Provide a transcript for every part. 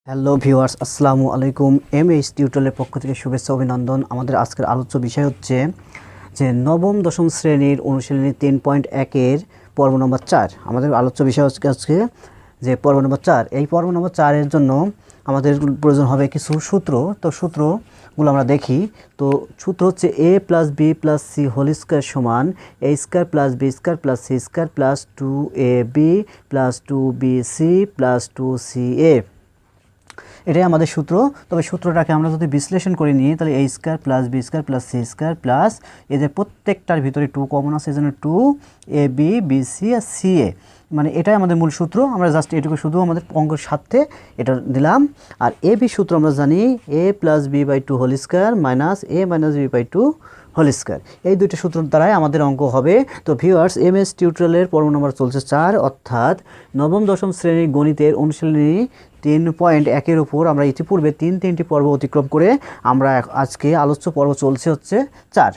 Hello viewers, আসসালামু আলাইকুম। MH টিউটোরিয়ালের পক্ষ থেকে শুভেচ্ছা অভিনন্দন। আমাদের আজকের আলোচ্য বিষয় হচ্ছে যে নবম দশম শ্রেণীর অনুশীলনী 3.1-এর পর্ব নম্বর 4। আমাদের আলোচ্য বিষয় হচ্ছে আজকে যে পর্ব নম্বর 4। এই পর্ব নম্বর 4-এর জন্য আমাদের প্রয়োজন হবে কিছু সূত্র। তো সূত্রগুলো আমরা দেখি। তো সূত্র হচ্ছে a + b + c whole square সমান a² + b² + c² + 2ab + 2bc + 2ca। এটাই আমাদের সূত্র। তবে সূত্রটাকে আমরা যদি বিশ্লেষণ করে নিই তাহলে a² + b² + c² প্লাস এদের প্রত্যেকটার ভিতরে 2 কমন আছে, এজন্য 2ab bc আর ca, মানে এটাই আমাদের মূল সূত্র। আমরা জাস্ট এটুকু শুধু আমাদের অঙ্কের সাথে এটা দিলাম। আর ab সূত্র আমরা জানি a + b/2 whole square minus a - b/2 whole square. এই দুইটা সূত্র দ্বারাই আমাদের অঙ্ক হবে। তো ভিউয়ার্স, এমএস টিউটোরিয়ালের পর্ব নম্বর চলছে 4, অর্থাৎ নবম দশম শ্রেণীর গণিতের অনুশীলনী 3.1-এর উপর আমরা ইতিপূর্বে তিনটি পর্ব অতিক্রম করে আমরা আজকে আলোচ্য পর্ব চলছে হচ্ছে 4।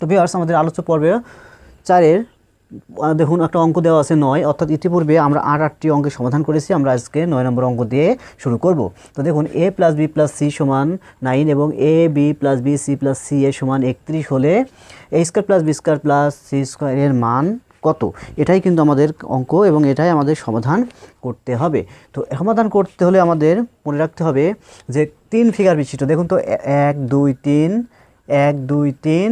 তো ভিউয়ার্স, আমাদের আলোচ্য পর্বে 4-এর দেখুন একটা অঙ্ক দেওয়া আছে 9, অর্থাৎ ইতিপূর্বে আমরা 8টি অঙ্কের সমাধান করেছি। আমরা আজকে 9 নম্বর অঙ্ক দিয়ে শুরু করব। তো দেখুন a + b + c সমান 9 এবং ab + bc + ca সমান 31 হলে a² + b² + c² এর মান কত? এটাই কিন্তু আমাদের অঙ্ক এবং এটাই আমাদের সমাধান করতে হবে। তো সমাধান করতে হলে আমাদের মনে রাখতে হবে যে 3 ফিগার বিশিষ্ট। দেখুন তো 1 2 3 1 2 3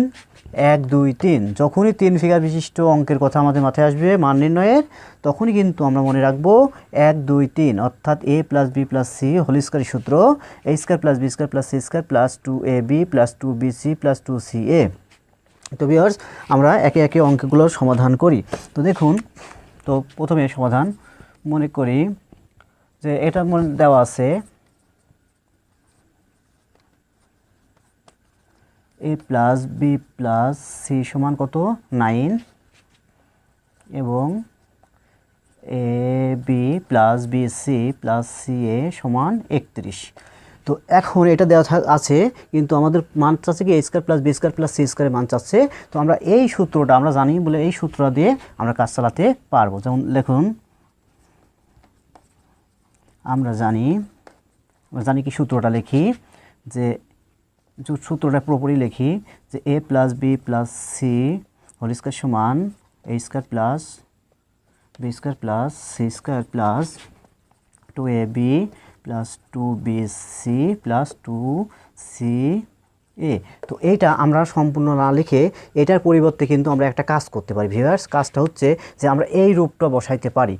1 2 3, যখনই 3 ফিগার বিশিষ্ট অঙ্কের কথা আমাদের মাথায় আসবে মান নির্ণয়ের, তখনই কিন্তু আমরা মনে রাখবো 1 2 3, অর্থাৎ a + b + c whole square সূত্র a² + b² + c² + 2ab + 2bc + 2ca। তো ভিউয়ার্স, আমরা একে একে অঙ্কগুলোর সমাধান করি। তো দেখুন, তো প্রথমে সমাধান মনে করি যে এটা মনে দেওয়া আছে a + b + c সমান কত 9 এবং ab + bc + ca সমান 31। তো এখন এটা দেওয়া আছে, কিন্তু আমাদের মান চাচ্ছে কি a² + b² + c² এর মান চাচ্ছে। তো আমরা এই সূত্রটা আমরা জানি বলে এই সূত্র দিয়ে আমরা কাজ চালাতে পারবো। যেমন লিখুন, আমরা জানি কি সূত্রটা লিখি, যে সূত্রটা পুরোপুরি লিখি যে a + b + c whole square সমান a² + b² + c² + 2ab + 2bc + 2ca। তো এইটা আমরা সম্পূর্ণ না লিখে এটার পরিবর্তে কিন্তু আমরা একটা কাজ করতে পারি ভিউয়ার্স। কাজটা হচ্ছে যে আমরা এই রূপটা বসাইতে পারি,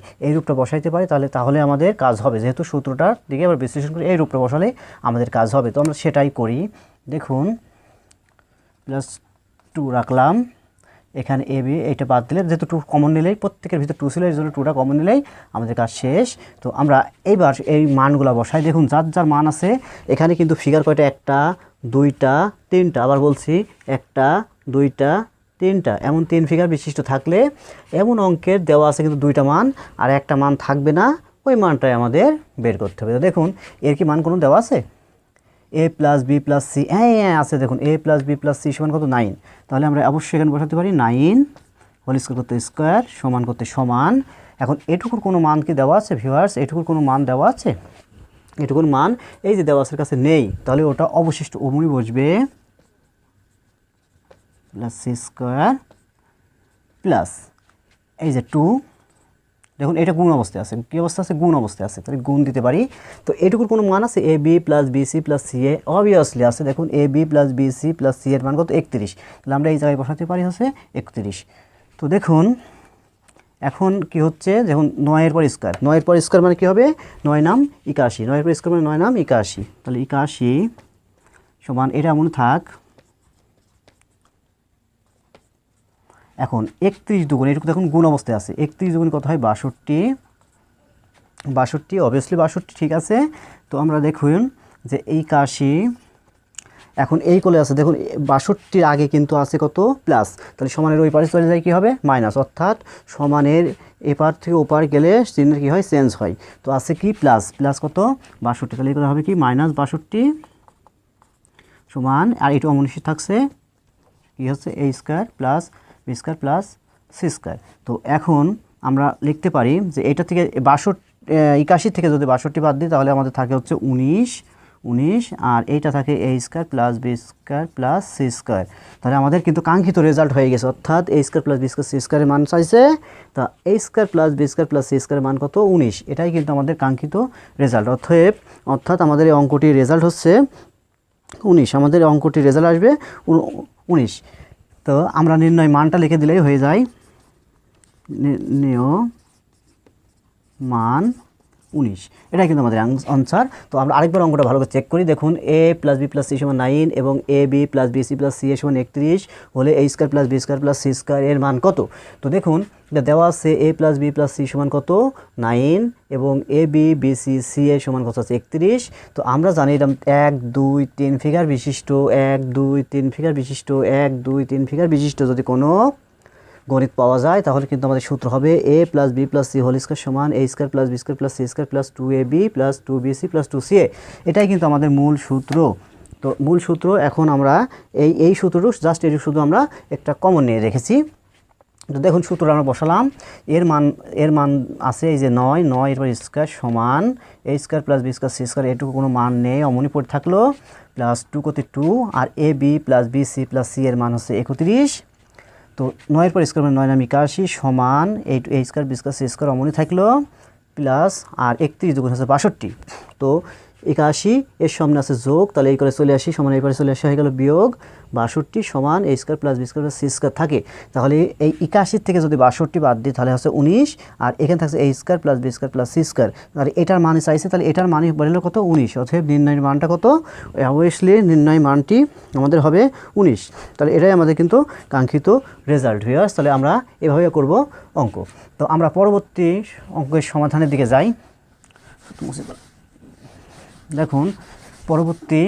তাহলে আমাদের কাজ হবে। যেহেতু সূত্রটার দিকে আবার বিশ্লেষণ করে এই রূপটা বসালে আমাদের কাজ হবে। তো আমরা সেটাই করি। দেখুন, +2 রাখলাম, এখানে ab এইটা বাদ দিলে, যেহেতু 2 কমন নিলেই, প্রত্যেকের ভিতরে 2 ছিল, এই জন্য 2টা কমন নিলেই আমাদের কাজ শেষ। তো আমরা এইবার এই মানগুলো বসাই। দেখুন, যার যার মান আছে এখানে কিন্তু ফিগার কয়টা, 1টা 2টা 3টা, আবার বলছি 1টা 2টা 3টা, এমন 3 ফিগার বিশিষ্ট থাকলে এমন অঙ্কের দেওয়া আছে কিন্তু 2টা মান আর একটা মান থাকবে না, ওই মানটাই আমাদের বের করতে হবে। তো দেখুন, এর কি মান কোনো দেওয়া আছে? a + b + c, হ্যাঁ আছে। দেখুন a + b + c সমান কত 9, তাহলে আমরা অবশ্যই এখানে বসাতে পারি 9 হোল স্কয়ার করতে স্কয়ার সমান করতে সমান। এখন এটুকুর কোনো মান কি দেওয়া আছে ভিউয়ার্স? এটুকুর কোনো মান দেওয়া আছে? এটুকুর মান এই যে দেওয়া আছে কাছে নেই, তাহলে ওটা অবশিষ্ট ওমনি বসবে +c² প্লাস এই যে 2। দেখুন, এটা গুণ অবস্থায় আছে। কী অবস্থা আছে? গুণ অবস্থায় আছে, তাহলে গুণ দিতে পারি। তো এটুকুর কোনো মান আছে ab + bc + ca, অবভিয়াসলি আছে। দেখুন ab + bc + c এর মান কত 31, তাহলে আমরা এই জায়গায় বসাতে পারি হচ্ছে 31। তো দেখুন, এখন কি হচ্ছে, দেখুন 9 এর পর স্কয়ার, 9 এর পর স্কয়ার মানে কি হবে? 9 নাম 81, 9 এর পর স্কয়ার মানে 9 নাম 81, তাহলে 81 সমান এটা এমন থাক। এখন 31 দুগুণ, এটুকু দেখুন গুণ অবস্থায় আছে, 31 দুগুণ কত হয়? 62, 62 অবভিয়াসলি 62, ঠিক আছে। তো আমরা দেখুন যে 81, এখন এই কোলে আছে। দেখুন 62-র আগে কিন্তু আছে কত? প্লাস, তাহলে সমানের ওই পাশে চলে যায় কি হবে? মাইনাস, অর্থাৎ সমানের এপার থেকে ওপার গেলে চিহ্নের কি হয়? চেঞ্জ হয়। তো আছে কি? প্লাস, প্লাস কত? 62, তাহলে এগুলো হবে কি? -62 সমান, আর এটা অমনিশ্চিত থাকছে কি হচ্ছে? a² + b² + c²। তো এখন আমরা লিখতে পারি যে এটা থেকে 81 থেকে যদি 62 বাদ দিই তাহলে আমাদের থাকে হচ্ছে 19, আর এইটা থাকে a square plus b square plus c square. তাহলে আমাদের কিন্তু কাঙ্ক্ষিত রেজাল্ট হয়ে গেছে, অর্থাৎ a square plus b square c স্কয়ারের মান চাইছে, তা a square plus b square plus c স্কয়ারের মান কত? 19। এটাই কিন্তু আমাদের কাঙ্ক্ষিত রেজাল্ট। অর্থাৎ আমাদের এই অঙ্কটির রেজাল্ট হচ্ছে 19। আমাদের অঙ্কটির রেজাল্ট আসবে 19। তো আমরা নির্ণয় মানটা লিখে দিলেই হয়ে যায়, নির্ণয় মান 19। এটাই কিন্তু আমাদের আনসার। তো আমরা আরেকবার অঙ্কটা ভালো করে চেক করি। দেখুন a plus B plus C সমান 9 এবং A B plus B C plus C A সমান 31 হলে a square plus B square plus C square এর মান কত? তো দেখুন এটা দেওয়া আছে a plus B plus C সমান কত? 9 এবং A B B C C A সমান কত আছে? 31। তো আমরা জানি এটা 1 2 3 ফিগার বিশিষ্ট, 1 2 3 ফিগার বিশিষ্ট, 1 2 3 ফিগার বিশিষ্ট যদি কোনো গণিত পাওয়া যায় তাহলে কিন্তু আমাদের সূত্র হবে a plus B plus C whole square সমান a square plus B square plus C square plus 2ab plus 2bc plus 2ca। এটাই কিন্তু আমাদের মূল সূত্র। তো মূল সূত্র এখন আমরা এই সূত্রটা জাস্ট এর শুধু আমরা একটা কমন নিয়ে রেখেছি। তো দেখুন সূত্রটা আমরা বসালাম, এর মান আছে এই যে 9 এরপর স্কয়ার সমান a square plus B square C square, এটুকু কোনো মান নেই, অমনি পড়ে থাকলো, প্লাস 2 কত 2 আর A B plus B C plus C এর মান হচ্ছে 31। তো 9 এর পর স্কয়ার মানে 9 নাম 81 সমান a square B square C square অমনি থাকলো, প্লাস আর 31 যোগ হচ্ছে 62। তো 81 এর সামনে আছে যোগ, তাহলে এই করে চলে আসি সমান এই পারে চলে আসা হয়ে গেল বিয়োগ 62 সমান a square plus B square plus C square থাকে। তাহলে এই 81 থেকে যদি 62 বাদ দিই তাহলে হচ্ছে 19, আর এখানে থাকছে a square plus B square plus C square. তাহলে এটার মানে চাইছে, তাহলে এটার মানে বেরোলো কত? 19। অতএব নির্ণয়ের মানটা কত? অবভিয়াসলি নির্ণয় মানটি আমাদের হবে 19। তাহলে এটাই আমাদের কিন্তু কাঙ্ক্ষিত রেজাল্ট হয়ে আসে। তাহলে আমরা এভাবে করব অঙ্ক। তো আমরা পরবর্তী অঙ্কের সমাধানের দিকে যাই। দেখুন পরবর্তী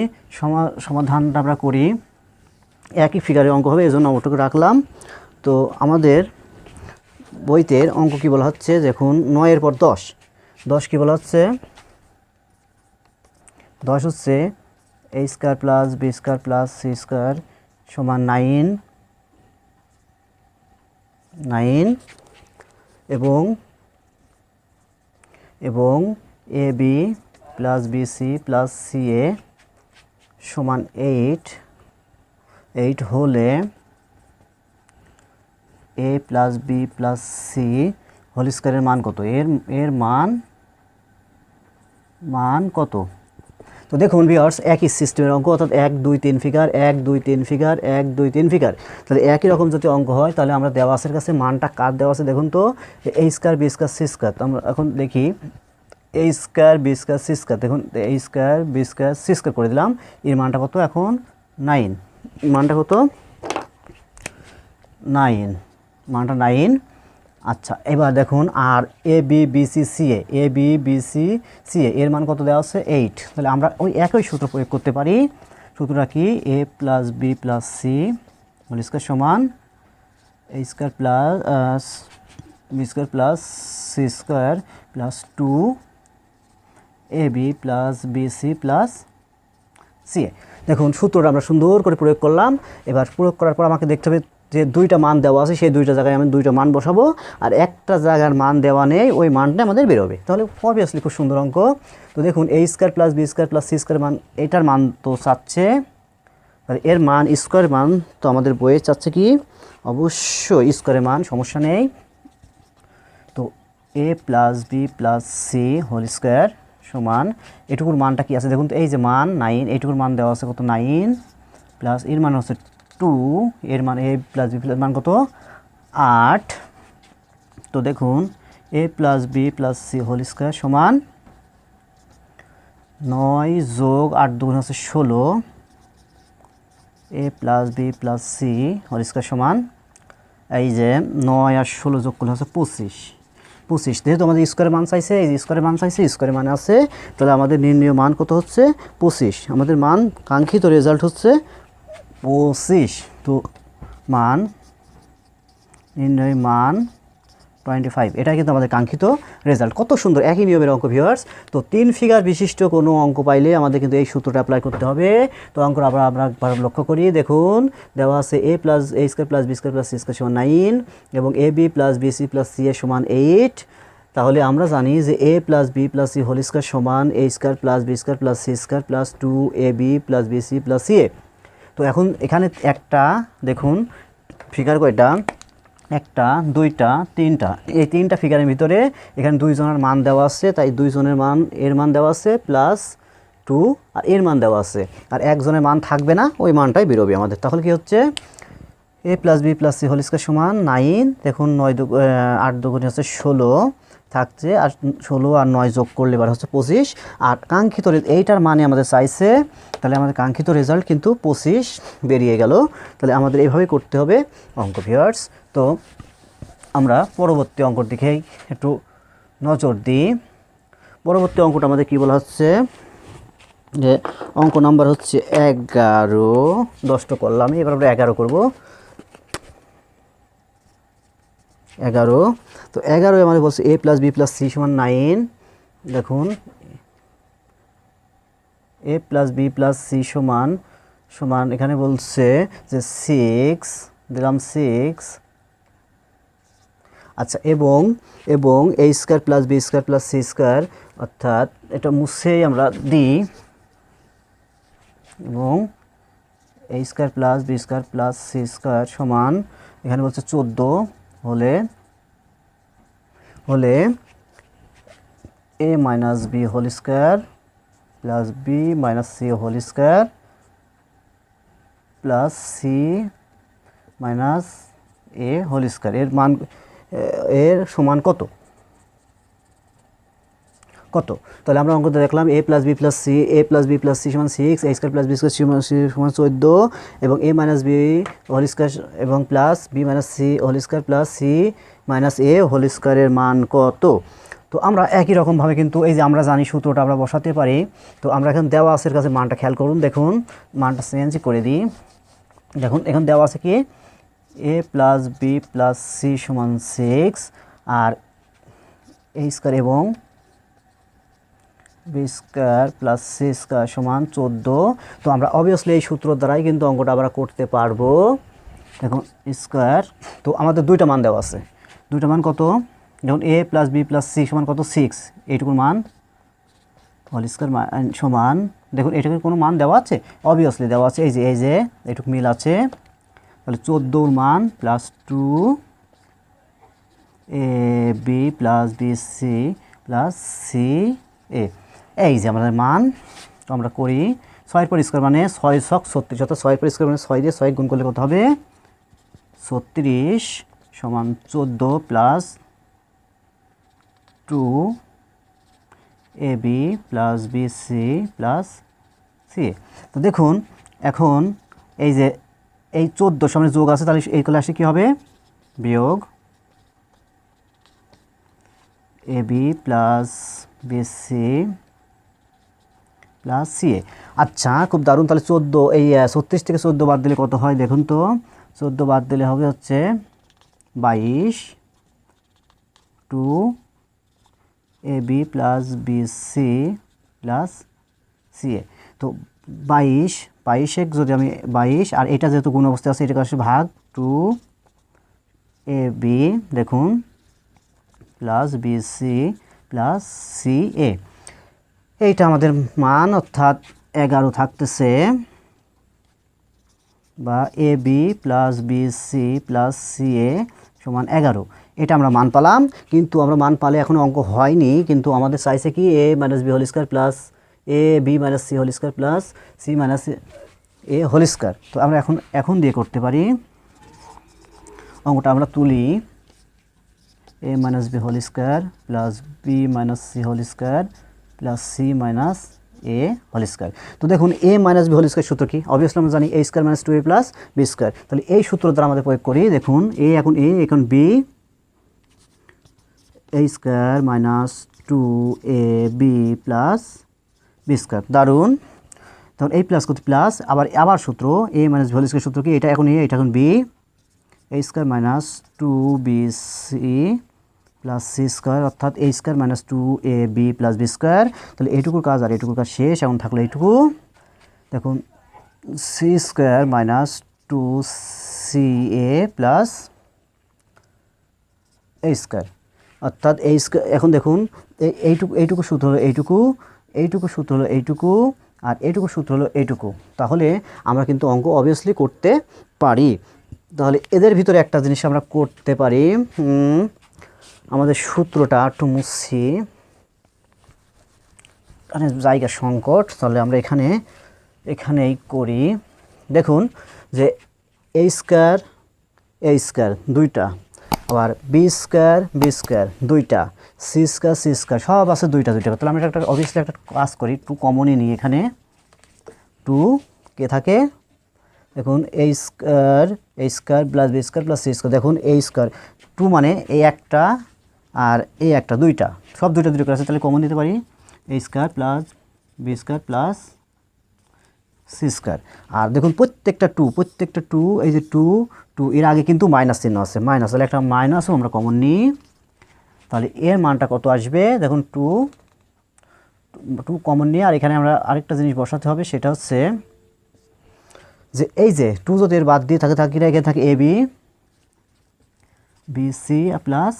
সমাধানটা আমরা করি, একই ফিগারের অঙ্ক হবে, এজন্য অঙ্কটাকে রাখলাম। তো আমাদের বইতের অঙ্ক কি বলা হচ্ছে, দেখুন 9 এর পর 10 কি বলা হচ্ছে? 10 হচ্ছে a square plus B square plus C square সমান 9 এবং A B plus B C plus C A সমান 8 হলে a plus B plus C whole স্কয়ারের মান কত? এর মান কত? তো দেখুন ভিউয়ার্স একই সিস্টেমের অঙ্ক, অর্থাৎ 1 2 3 ফিগার 1 2 3 ফিগার 1 2 3 ফিগার। তাহলে একই রকম যদি অঙ্ক হয় তাহলে আমরা দেওয়াসের কাছে মানটা কার দেওয়া আছে দেখুন তো, a square B square C square. তো আমরা এখন দেখি a square B square C square, দেখুন a square B square C square করে দিলাম, এর মানটা কত? এখন 9, মানটা কত? 9, মানটা 9। আচ্ছা এবার দেখুন আর A B B C C এ এর মান কত দেওয়া আছে? 8। তাহলে আমরা ওই একই সূত্র প্রয়োগ করতে পারি। সূত্রটা কি? a plus B plus C whole square সমান a square plus B square plus C square plus 2 A B plus B C plus C A. দেখুন সূত্রটা আমরা সুন্দর করে প্রয়োগ করলাম। এবার প্রয়োগ করার পর আমাকে দেখতে হবে যে দুইটা মান দেওয়া আছে, সেই দুইটা জায়গায় আমি দুইটা মান বসাবো, আর একটা জায়গার মান দেওয়া নেই, ওই মানটা আমাদের বেরোবে। তাহলে অবভিয়াসলি খুব সুন্দর অঙ্ক। তো দেখুন a square plus B square plus C square মান, এটার মান তো চাচ্ছে, তাহলে এর মান স্কয়ার মান তো আমাদের বইয়ে চাচ্ছে কি? অবশ্যই স্কয়ারের মান, সমস্যা নেই। তো a plus B plus C whole square সমান এটুকুর মানটা কি আছে দেখুন তো, এই যে মান 9, এইটুকুর মান দেওয়া আছে কত? 9 প্লাস এর মান হচ্ছে 2, এর মান a প্লাস বি প্লাস মান কত? 8। তো দেখুন a plus B plus C whole square সমান 9 যোগ 8 2 হচ্ছে 16, a plus B plus C whole square সমান এই যে 9 আর 16 যোগ করলে হচ্ছে 25। যেহেতু আমাদের স্কয়ারের মান চাইছে, এই যে স্কয়ারের মান চাইছে, স্কয়ারের মান আছে, তাহলে আমাদের নির্ণয় মান কত হচ্ছে? 25। আমাদের মান কাঙ্ক্ষিত রেজাল্ট হচ্ছে 25। তো নির্ণয় মান 25। এটা কিন্তু আমাদের কাঙ্ক্ষিত রেজাল্ট। কত সুন্দর, একই নিয়মের অঙ্ক ভিউয়ার্স। তো 3 ফিগার বিশিষ্ট কোনো অঙ্ক পাইলে আমাদের কিন্তু এই সূত্রটা অ্যাপ্লাই করতে হবে। তো অঙ্ক আমরা লক্ষ্য করি, দেখুন দেওয়া আছে a plus a square plus B square plus C square সমান 9 এবং A B plus B C plus C A সমান 8। তাহলে আমরা জানি যে a plus B plus C whole square সমান a square plus B square plus C square plus 2ab plus BC plus C A. তো এখন এখানে একটা দেখুন ফিগার কয়টা, একটা দুইটা তিনটা, এই তিনটা ফিগারের ভিতরে এখানে দুইজনের মান দেওয়া আছে, তাই দুইজনের মান এর মান দেওয়া আছে প্লাস 2 আর এর মান দেওয়া আছে, আর একজনের মান থাকবে না, ওই মানটাই বেরোবে আমাদের। তাহলে কি হচ্ছে a plus B plus C whole square সমান 9, দেখুন 8 দুগুণে হচ্ছে 16 থাকছে, আর 16 আর 9 যোগ করলে এবার হচ্ছে 25, আর কাঙ্ক্ষিত এইটার মানে আমাদের চাইছে, তাহলে আমাদের কাঙ্ক্ষিত রেজাল্ট কিন্তু 25 বেরিয়ে গেল। তাহলে আমাদের এইভাবে করতে হবে অঙ্ক ভিউয়ার্স। তো আমরা পরবর্তী অঙ্কর দিকে একটু নজর দিই। পরবর্তী অঙ্কটা আমাদের কী বলা হচ্ছে যে অঙ্ক নাম্বার হচ্ছে 11, 10টা করলাম, এবার আমরা 11 করব। 11, তো 11 আমাদের বলছে a plus B plus C সমান 9। দেখুন a plus B plus C সমান সমান এখানে বলছে যে 6, দিলাম 6। আচ্ছা, এবং এবং a square plus B square plus C square, অর্থাৎ এটা মুছেই আমরা দিই, এবং a square plus B square plus C square সমান এখানে বলছে 14 হলে a minus B whole square plus B minus C whole square plus C minus A whole square এর মান এর সমান কত? তাহলে আমরা অঙ্কটা দেখলাম a plus B plus C, a plus B plus C সমান 6, a square plus B square সমান 14, এবং a minus B whole square এবং plus B minus C whole square plus C minus এ হোল স্কয়ারের মান কত? তো আমরা একই রকমভাবে কিন্তু এই যে আমরা জানি সূত্রটা আমরা বসাতে পারি। তো আমরা এখন দেওয়া আছে কাছে মানটা খেয়াল করুন, দেখুন মানটা চেঞ্জ করে দিই। দেখুন এখন দেওয়া আছে কি a plus B plus C সমান 6 আর a স্কয়ার এবং B square plus C square সমান 14। তো আমরা অবভিয়াসলি এই সূত্র দ্বারাই কিন্তু অঙ্কটা আমরা করতে পারবো। দেখুন স্কয়ার, তো আমাদের দুইটা মান দেওয়া আছে, দুইটা মান কত? দেখুন a plus B plus C সমান কত? 6, এইটুকুর মান হোল স্কয়ার সমান, দেখুন এটাকে কোনো মান দেওয়া আছে? অবভিয়াসলি দেওয়া আছে, এই যে এইটুকু মিল আছে। তাহলে 14 মান plus 2ab plus bc plus ca, এই যে আমাদের মান। তো আমরা করি 6 পর স্কয়ার মানে 6 ছক 36, অর্থাৎ 6 পর স্কয়ার মানে 6 দিয়ে 6 গুণ করলে কত হবে? 36 সমান 14 plus 2ab plus bc plus ca। তো দেখুন এখন এই যে এই 14 সামনে যোগ আছে, তাহলে এই করলে আসে কী হবে? বিয়োগ ab plus bc plus ca। আচ্ছা, খুব দারুণ। তাহলে 14 এই 36 থেকে 14 বাদ দিলে কত হয় দেখুন তো? 14 বাদ দিলে হবে হচ্ছে 22, 2ab plus bc plus ca। তো 22 যদি আমি 22, আর এটা যেহেতু গুণ অবস্থায় আছে এটাকে আসলে ভাগ 2ab দেখুন প্লাস bc প্লাস ca, এইটা আমাদের মান, অর্থাৎ 11 থাকতেছে, বা ab plus bc plus ca সমান 11। এটা আমরা মান পালাম, কিন্তু আমরা মান পালে এখনও অঙ্ক হয়নি, কিন্তু আমাদের চাইছে কি a minus B whole square plus a b minus C whole square plus C minus A whole square. তো আমরা এখন দিয়ে করতে পারি অঙ্কটা। আমরা তুলি a minus B whole square plus B minus C whole square plus C minus A whole square. তো দেখুন a minus B whole square সূত্র কি? অবভিয়াসলি আমরা জানি a square minus 2a plus B square. তাহলে এই সূত্র দ্বারা আমাদের প্রয়োগ করি। দেখুন a এখন b, a square minus 2ab plus B square. দারুণ। তখন এই প্লাস করতে প্লাস, আবার সূত্র a minus B whole square সূত্র কি? এটা এখন এটা এখন b, a square minus 2bc plus C square, অর্থাৎ a square minus 2ab plus B square. তাহলে এইটুকুর কাজ আর এইটুকুর কাজ শেষ। এখন থাকলো এইটুকু, দেখুন c square minus 2ca plus a square. অর্থাৎ এই এখন দেখুন এইটুকু সূত্র হলো এইটুকু সূত্র হলো এইটুকু, আর এইটুকু সূত্র হলো এইটুকু। তাহলে আমরা কিন্তু অঙ্ক অবভিয়াসলি করতে পারি। তাহলে এদের ভিতরে একটা জিনিস আমরা করতে পারি, আমাদের সূত্রটা একটু মুছছি, এখানে জায়গা সংকট। তাহলে আমরা এখানেই করি। দেখুন যে এ স্কয়ার দুইটা, আবার বি স্কয়ার দুইটা, সি স্কয়ার সব আছে দুইটা। তাহলে আমরা একটা অবভিয়াসলি একটা কাজ করি, টু কমনই নিই। এখানে টু কে থাকে, দেখুন A square plus B square plus C square. দেখুন এ স্কয়ার টু মানে এই একটা আর এই একটা, দুইটা, সব দুইটা করে আছে, তাহলে কমন দিতে পারি A square plus B square plus C square. আর দেখুন প্রত্যেকটা টু, এই যে টু এর আগে কিন্তু মাইনাস চিহ্ন আছে, মাইনাস, তাহলে একটা মাইনাসও আমরা কমন নিই। তাহলে এর মানটা কত আসবে, দেখুন টু কমন নিয়ে, আর এখানে আমরা আরেকটা জিনিস বসাতে হবে, সেটা হচ্ছে যে এই যে টু যদি এর বাদ দিয়ে থাকে এখানে থাকে A B C plus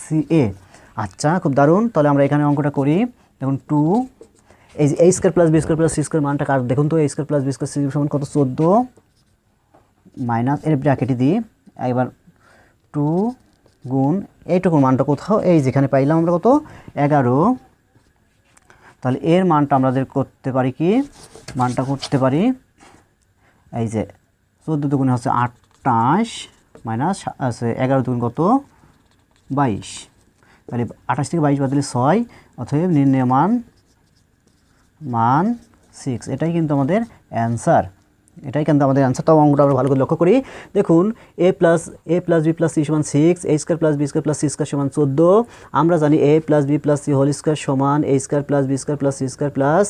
C এ। আচ্ছা, খুব দারুণ। তাহলে আমরা এখানে অঙ্কটা করি। দেখুন টু, এই যে A square plus B square plus C square মানটা কার, দেখুন তো A square plus B square C সমান কত, 14 মাইনাস এর ব্র্যাকেটে দিই, একবার টু গুণ এইটুকুর মানটা কোথাও এই যেখানে পাইলাম আমরা কত, 11। তাহলে এর মানটা আমাদের করতে পারি কি, মানটা করতে পারি এই যে 14 দুগুণে হচ্ছে 28 মাইনাস আছে 11 দুগুণ কত, 22। তাহলে 28 থেকে 22 বাদ দিলে 6, অতএব নির্ণয় মান 6। এটাই কিন্তু আমাদের অ্যান্সার, তাও অঙ্কটা আমরা ভালো করে লক্ষ্য করি। দেখুন A plus B plus C সমান 6, A square plus B square plus C square সমান 14। আমরা জানি A plus B plus C whole square সমান A square plus B square plus C square plus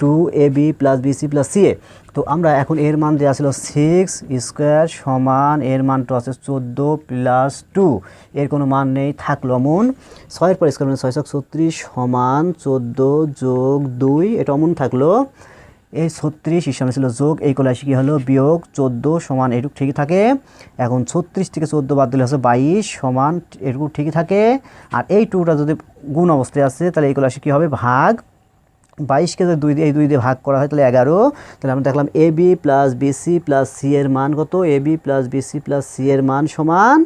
2ab plus BC plus C A. তো আমরা এখন এর মান দেওয়া ছিল 6 স্কয়ার সমান এর মানটা আছে 14 প্লাস 2, এর কোনো মান নেই, থাকলো অমন। 6 এর পর স্কয়ার মানে 6 36 সমান 14 যোগ 2, এটা অমন থাকলো। এই 36 সামনে ছিল যোগ, এই কোলে আসি কি হলো বিয়োগ, 14 সমান এটুকু ঠিকই থাকে। এখন 36 থেকে 14 বাদ দিলে হচ্ছে 22 সমান এটুকু ঠিকই থাকে। আর এই টুটা যদি গুণ অবস্থায় আছে, তাহলে এই কোলে আসি কী হবে, ভাগ। 22কে যদি 2 দিয়ে ভাগ করা হয় তাহলে 11। তাহলে আমরা দেখলাম A B plus BC plus C এর মান কত, A B plus BC plus C এর মান সমান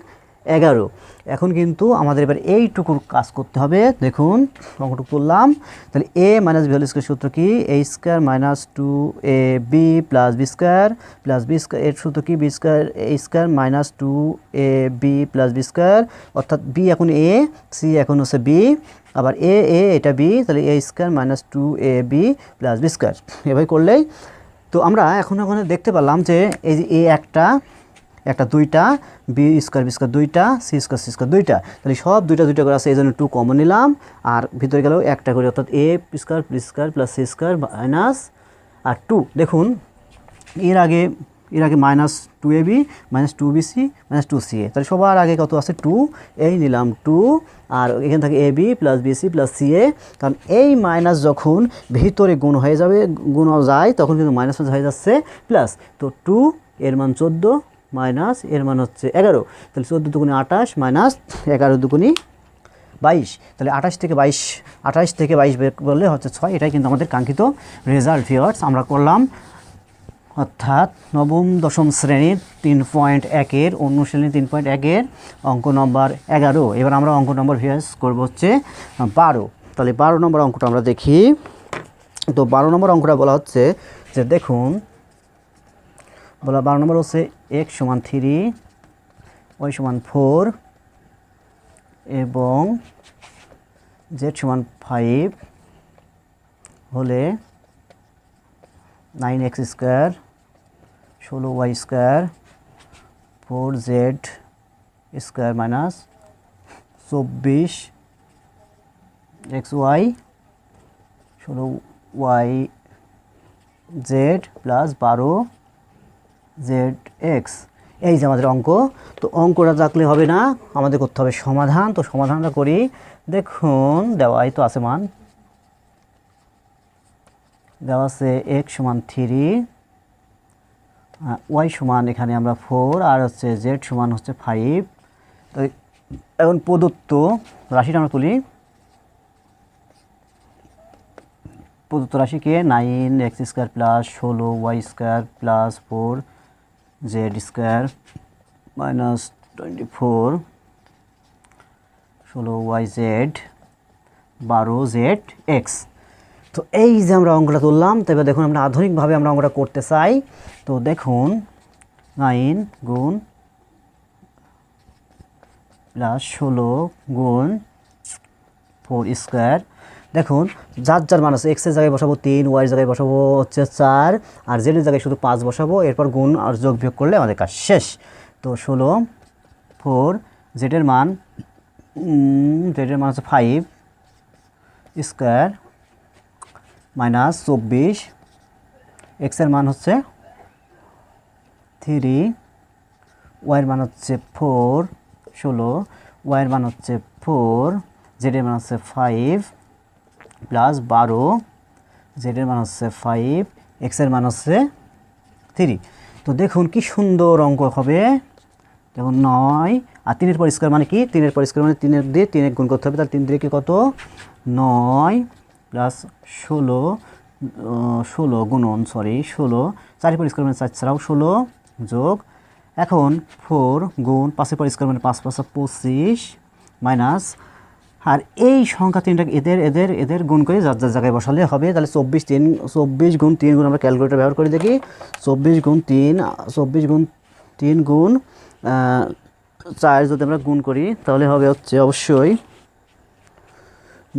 11। এখন কিন্তু আমাদের এবার এইটুকুর কাজ করতে হবে। দেখুন অঙ্কটুকু করলাম। তাহলে A minus B whole square সূত্র কি, A square minus 2ab plus B square এর সূত্র কি, B square A square minus 2ab plus B square, অর্থাৎ বি এখন এ, সি এখন হচ্ছে বি, আবার এটা বি, তাহলে A square minus 2ab plus B square. এভাবে করলেই তো আমরা এখন দেখতে পেলাম যে এই যে এ একটা দুইটা, বি স্কয়ার দুইটা, সি স্কয়ার দুইটা, তাহলে সব দুইটা করে আছে, এই জন্য 2 কমন নিলাম, আর ভিতরে গেলেও একটা করে, অর্থাৎ A square plus C square minus আর 2। দেখুন এর আগে minus 2ab minus 2bc minus 2ca, তাহলে সবার আগে কত আছে 2, এই নিলাম 2, আর এখান থেকে ab plus BC plus ca, কারণ এই মাইনাস যখন ভিতরে গুণ যায় তখন কিন্তু মাইনাস হয়ে যাচ্ছে প্লাস। তো 2 এর মান 14 মাইনাস এর মান হচ্ছে 11, তাহলে 14 দুগুণে 28 মাইনাস 11 দুগুণে 22, তাহলে 28 থেকে 22 বের করলে হচ্ছে 6। এটাই কিন্তু আমাদের কাঙ্ক্ষিত রেজাল্ট ভিউয়ার্স আমরা করলাম। অর্থাৎ নবম দশম শ্রেণীর 3.1-এর অনুশীলনী 3.1-এর অঙ্ক নম্বর 11। এবার আমরা অঙ্ক নম্বর ভিউয়ার্স করব হচ্ছে 12। তাহলে 12 নম্বর অঙ্কটা আমরা দেখি। তো 12 নম্বর অঙ্কটা বলা হচ্ছে যে দেখুন 12 নম্বর হচ্ছে x সমান 3, y সমান 4 এবং z সমান 5 হলে 9x square 16y square 4z square minus 24xy 16yz plus 12zx, এই যে আমাদের অঙ্ক। তো অঙ্কটা থাকলে হবে না, আমাদের করতে হবে সমাধান। তো সমাধানটা করি। দেখুন দেওয়াই তো আছে মান, দেওয়া আছে x সমান 3, y সমান এখানে আমরা 4, আর হচ্ছে z সমান হচ্ছে 5, তো এখন প্রদত্ত রাশিটা আমরা তুলি। প্রদত্ত রাশিকে 9x² plus 16y² plus 4z² minus 24 16yz 12zx। তো এই যে আমরা অঙ্কটা তুললাম, তবে দেখুন আমরা আধুনিকভাবে আমরা অঙ্কটা করতে চাই। তো দেখুন 9 গুণ প্লাস 16 গুণ 4² দেখুন যার যার মান আছে, এক্সের জায়গায় বসাবো 3, ওয়াইয়ের জায়গায় বসাবো হচ্ছে 4, আর জেডের জায়গায় শুধু 5 বসাবো। এরপর গুণ আর যোগ বিয়োগ করলে আমাদের কাজ শেষ। তো 16 4 জেডের মান হচ্ছে 5² মাইনাস 24, এক্সের মান হচ্ছে 3, ওয়াইয়ের মান হচ্ছে 4 16, ওয়াইয়ের মান হচ্ছে 4, জেডের মান হচ্ছে 5 প্লাস 12, জেডের মান হচ্ছে 5, এক্সের মান হচ্ছে 3। তো দেখুন কি সুন্দর অঙ্ক হবে। দেখুন 9 আর 3 এর পর স্কয়ার মানে কি, 3 এর পর স্কয়ার মানে 3 এর দিয়ে 3 গুণ করতে হবে। তাহলে 3 দিয়ে কি কত 9 প্লাস 16 গুণন 16 4 এর পর স্কয়ার মানে 4 ছাড়াও 16 যোগ এখন 4 গুণ 5 এর পর স্কয়ার মানে 5 5 25 মাইনাস, আর এই সংখ্যা তিনটাকে এদের গুণ করে যার যার জায়গায় বসালে হবে। তাহলে 24 গুণ 3 গুণ আমরা ক্যালকুলেটর ব্যবহার করে দেখি। 24 গুণ 3 গুণ 4 যদি আমরা গুণ করি তাহলে হবে হচ্ছে অবশ্যই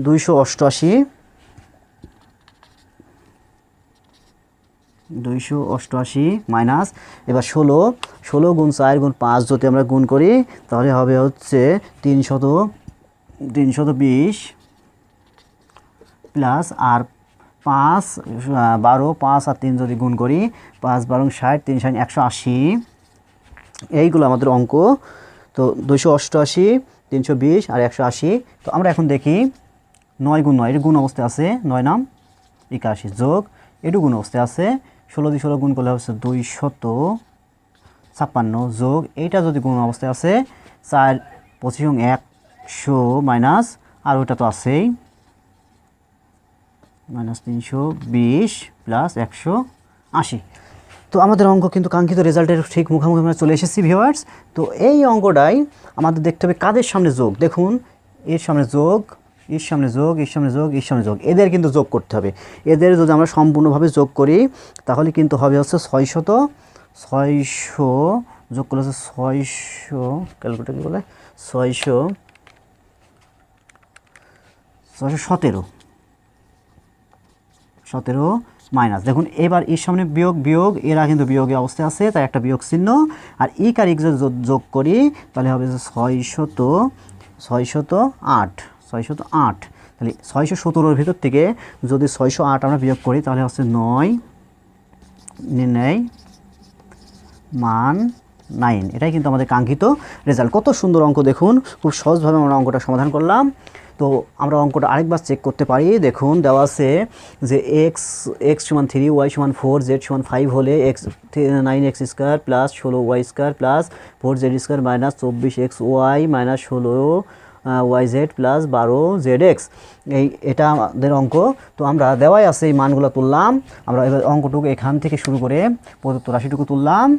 288 মাইনাস এবার 16 গুণ 4 গুণ 5 যদি আমরা গুণ করি তাহলে হবে হচ্ছে 320 প্লাস আর 5 12 5 আর 3 যদি গুণ করি 5 12 60 3 60 180, এইগুলো আমাদের অঙ্ক। তো 288 320 আর 180। তো আমরা এখন দেখি 9 গুণ 9 এর গুণ অবস্থায় আছে 9 নাম 81 যোগ এটু গুণ অবস্থায় আছে 16 দিয়ে 16 গুণ করলে হচ্ছে 256 যোগ এইটা যদি গুণ অবস্থায় আছে 4 25 100 মাইনাস আর ওটা তো আছেই মাইনাস 320 প্লাস 180। তো আমাদের অঙ্ক কিন্তু কাঙ্ক্ষিত রেজাল্টের ঠিক মুখোমুখি আমরা চলে এসেছি ভিউয়ার্স। তো এই অঙ্কটাই আমাদের দেখতে হবে কাদের সামনে যোগ। দেখুন এর সামনে যোগ, এর সামনে যোগ, এর সামনে যোগ, এর সামনে যোগ, এদের কিন্তু যোগ করতে হবে। এদের যদি আমরা সম্পূর্ণভাবে যোগ করি তাহলে কিন্তু হবে হচ্ছে 600 যোগ করলে হচ্ছে 600 ক্যালকুলেটর কি বলে 617 মাইনাস। দেখুন এবার এর সামনে বিয়োগ এরা কিন্তু বিয়োগের অবস্থায় আছে তাই একটা বিয়োগ চিহ্ন, আর ই কার এক্স যোগ করি তাহলে হবে 608। তাহলে 617 ভিতর থেকে যদি 608 আমরা বিয়োগ করি তাহলে হচ্ছে 9 নির্ণয় মান 9। এটাই কিন্তু আমাদের কাঙ্ক্ষিত রেজাল্ট। কত সুন্দর অঙ্ক দেখুন, খুব সহজভাবে আমরা অঙ্কটা সমাধান করলাম। তো আমরা অঙ্কটা আরেকবার চেক করতে পারি। দেখুন দেওয়া আছে যে x সমান 3 y সমান 4 z সমান 5 হলে 9x² plus 16y² plus 4z² minus 24xy minus 16yz plus 12zx। এটা আমাদের অঙ্ক। তো আমরা দেওয়াই আছে এই মানগুলো তুললাম। আমরা এবার অঙ্কটুকু এখান থেকে শুরু করে প্রদত্ত রাশিটুকু তুললাম।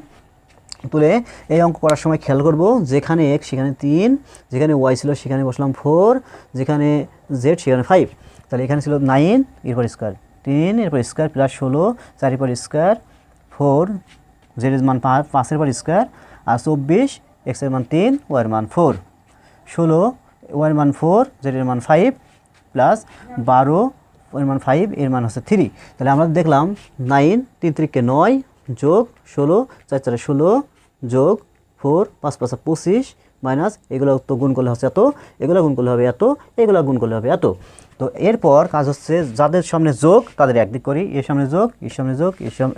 তুলে এই অঙ্ক করার সময় খেয়াল করব যেখানে x সেখানে 3, যেখানে y ছিল সেখানে বসলাম 4, যেখানে z সেখানে 5। তাহলে এখানে ছিল 9 এরপর স্কয়ার 3 এরপর স্কয়ার প্লাস 16 4 এরপর স্কয়ার 4 z এর মান 5 এর পর স্কয়ার আর 24 x এর মান 3 y এর মান 4 16 y এর মান 4 z এর মান 5 প্লাস 12 y এর মান 5 এর মান হচ্ছে 3। তাহলে আমরা দেখলাম 9 3 3 9 যোগ 16 4 4 16 যোগ 4 5 5 25 মাইনাস এগুলো তো গুণ করলে হচ্ছে এত, এগুলো গুণ করলে হবে এত, এগুলো গুণ করলে হবে এত। তো এরপর কাজ হচ্ছে যাদের সামনে যোগ তাদের একদিক করি, এর সামনে যোগ এর সামনে যোগ এর সামনে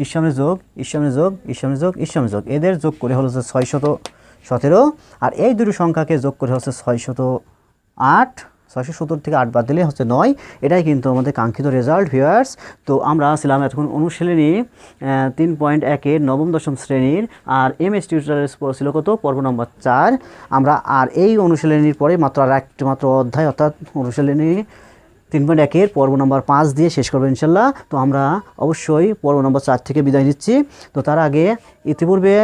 এর সামনে যোগ এর সামনে যোগ এর সামনে যোগ এর সামনে যোগ, এদের যোগ করে হলো হচ্ছে 617 আর এই দুটো সংখ্যাকে যোগ করে হচ্ছে 608 670 থেকে 8 বাদ দিলে হচ্ছে 9, এটাই কিন্তু আমাদের কাঙ্ক্ষিত রেজাল্ট ভিউয়ার্স। তো আমরা ছিলাম এখন অনুশীলনী 3.1-এর নবম দশম শ্রেণীর, আর MS টিউটোরিয়ালের ছিল কত পর্ব নম্বর 4। আমরা আর এই অনুশীলনীর পরে মাত্র অধ্যায় অর্থাৎ অনুশীলনী 3.1-এর পর্ব নম্বর 5 দিয়ে শেষ করবো ইনশাল্লাহ। তো আমরা অবশ্যই পর্ব নম্বর 4 থেকে বিদায় নিচ্ছি। তো তার আগে ইতিপূর্বে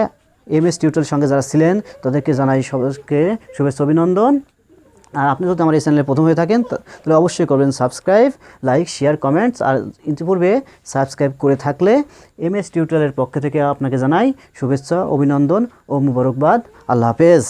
MS টিউটোরিয়ালের সঙ্গে যারা ছিলেন তাদেরকে জানাই সবাইকে শুভেচ্ছা অভিনন্দন। আর আপনি যদি আমার এই চ্যানেলে প্রথম হয়ে থাকেন তাহলে অবশ্যই করবেন সাবস্ক্রাইব, লাইক, শেয়ার, কমেন্টস। আর ইতিপূর্বে সাবস্ক্রাইব করে থাকলে MS টিউটোরিয়ালের পক্ষ থেকে আপনাকে জানাই শুভেচ্ছা, অভিনন্দন ও মুবারকবাদ। আল্লাহ হাফেজ।